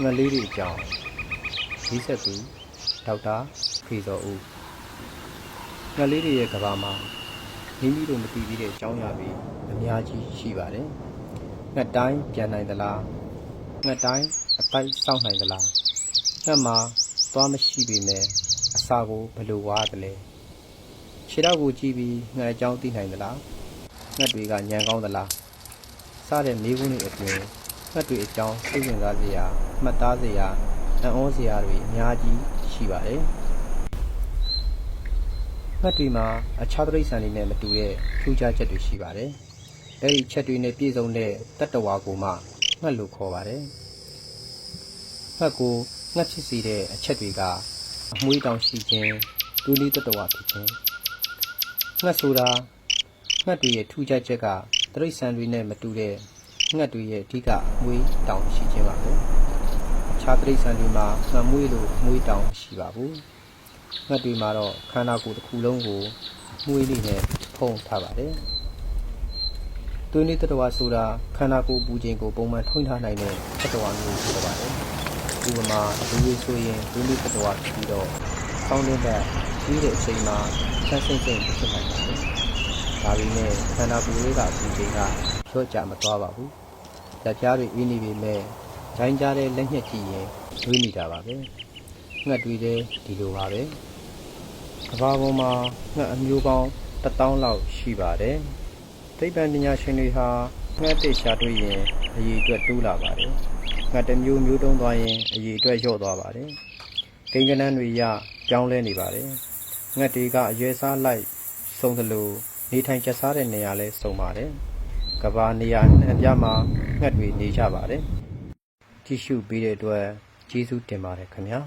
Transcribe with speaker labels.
Speaker 1: ငလေးတွေအကြောင်းရေးဆက်သူဒေါက်တာဖေဇော်ဦးငလေးတွေရဲ့ကဘာမှာမိမိတို့မသိသေးတဲ့အကြောင်းအရာတွေအများကြီးရှိပါတယ်ငှက်တိုင်းပြန်နိုင်သလားငှက်တိုင်းအတိုက်စောင့်နိုင်သလားငှက်မှာသွားမရှိပေမဲ့အစာကိုဘယ်လိုဝါးသလဲခြေထောက်ကိုကြည့်ပြီးငှက်အကြောင်းသိနိုင်သလားငှက်တွေကညံကောင်းသလားစတဲ့မေးခွန်းတွေအတွင်းငှက်တွေအကြောင်းစိတ်ဝင်စားစရာမှတ်သားစရာအံ့ဩစရာတွေအများကြီးရှိပါတယ်ငှက်တွေမှာအခြားတိရစ္ဆာန်တွေနဲ့မတူတဲ့ထူးခြားချက်တွေရှိပါတယ်အဲဒီချက်တွေနဲ့ပြည့်စုံတဲ့တတ္တဝါကိုမှငှက်လို့ခေါ်ပါတယ်ငှက်ကိုငှက်ဖြစ်စေတဲ့အချက်တွေကအမွှေးတောင်ရှိခြင်းဒူးနီးတတ္တဝါဖြစ်ခြင်းငှက်ဆိုတာငှက်တွေရဲ့ထူးခြားချက်ကတိရစ္ဆာန်တွေနဲ့မတူတဲ့ငှက်တွေရဲ့အဓိကအမွှေးတောင်ရှိခြင်းပါပဲအခြားတိရစ္ဆာန်တွေမှာငှက်မွှေးလို့အမွှေးတောင်ရှိပါဘူးငှက်တွေမှာတော့ခန္ဓာကိုယ်တစ်ခုလုံးကိုမွှေးလေးနဲ့ဖုံးထားပါတယ်သွေးနည်းတတ္တဝါဆိုတာခန္ဓာကိုယ်ပူချိန်ကိုပုံမှန်ထိန်းထားနိုင်တဲ့တတ္တဝါမျိုးဖြစ်ပါတယ်ဥပမာလူတွေဆိုရင်သွေးနည်းတတ္တဝါဖြစ်ပြီးတော့ကောင်းတဲ့ဘက်ကြီးတဲ့အချိန်မှာဆန်းဆင်းဖြစ်နိုင်ပါတယ်ဒါပေမဲ့ခန္ဓာကိုယ်ရဲ့ပူချိန်ကလျော့ကျမသွားပါဘူးလက်ပြားတွေအေးနေပေမဲ့ဂျိုင်းကြားတဲ့လက်ညှက်ကြည့်ရင်ဝေးနေတာပါပဲငှက်တွေလည်းဒီလိုပါပဲကမ္ဘာပေါ်မှာငှက်အမျိုးပေါင်း1000လောက်ရှိပါတယ်သိပ္ပံပညာရှင်တွေဟာငှက်တစ်ရှာတွေ့ရင်အရေအတွက်တိုးလာပါတယ်ငှက်တစ်မျိုးမျိုးတုံးသွားရင်အရေအတွက်လျော့သွားပါတယ်ကိန်းဂဏန်းတွေပြောင်းလဲနေပါတယ်ငှက်တွေကအရွယ်စားလိုက်စုံသလိုနေထိုင်ကျစားတဲ့နေရာလဲစုံပါတယ်ကမ္ဘာနေရာအနှံ့ပြားမှာငှက်တွေနေကြပါတယ်ကြည့်ရှုပေးတဲ့အတွက်ကျေးဇူးတင်ပါတယ်ခင်ဗျာ